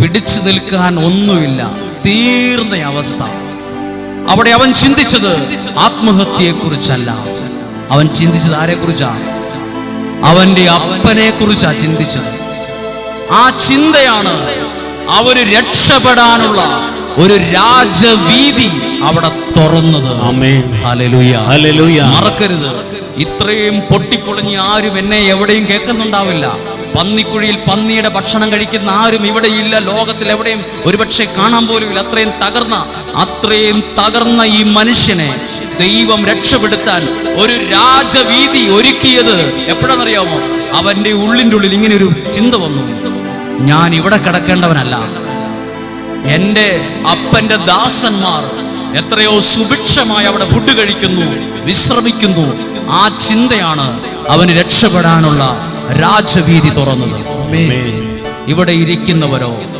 പിടിച്ചു നിൽക്കാൻ ഒന്നുമില്ല, തീർന്ന അവസ്ഥ. അവിടെ അവൻ ചിന്തിച്ചത് ആത്മഹത്യയെ കുറിച്ചല്ല, അവൻ ചിന്തിച്ചത് ആരെ കുറിച്ചാണ്? അവന്റെ അപ്പനെ കുറിച്ചാ ചിന്തിച്ചത്. ആ ചിന്തയാണ് അവന് രക്ഷപ്പെടാനുള്ള ഒരു രാജവീതി അവിടെ തുറന്നത്. ആമേൻ. ഹല്ലേലൂയ, ഹല്ലേലൂയ. മറക്കരുത്, ഇത്രയും പൊട്ടിപ്പൊളിഞ്ഞ് ആരും എന്നെ എവിടെയും കേൾക്കുന്നുണ്ടാവില്ല. പന്നിക്കുഴിയിൽ പന്നിയുടെ ഭക്ഷണം കഴിക്കുന്ന ആരും ഇവിടെയില്ല, ലോകത്തിൽ എവിടെയും ഒരുപക്ഷെ കാണാൻ പോലുമില്ല. അത്രയും തകർന്ന ഈ മനുഷ്യനെ ദൈവം രക്ഷപ്പെടുത്താൻ ഒരു രാജവീതി ഒരുക്കിയത് എപ്പോഴാണെന്നറിയാമോ? അവന്റെ ഉള്ളിൻ്റെ ഉള്ളിൽ ഇങ്ങനെ ഒരു ചിന്ത വന്നു, ഞാൻ ഇവിടെ കിടക്കേണ്ടവനല്ല, എന്റെ അപ്പന്റെ ദാസന്മാർ എത്രയോ സുഭിക്ഷമായി അവിടെ ഫുഡ് കഴിക്കുന്നു, വിശ്രമിക്കുന്നു. ആ ചിന്തയാണ് അവന് രക്ഷപ്പെടാനുള്ള രാജവീതി തുറന്നത്. ഇവിടെ ഇരിക്കുന്നവരോ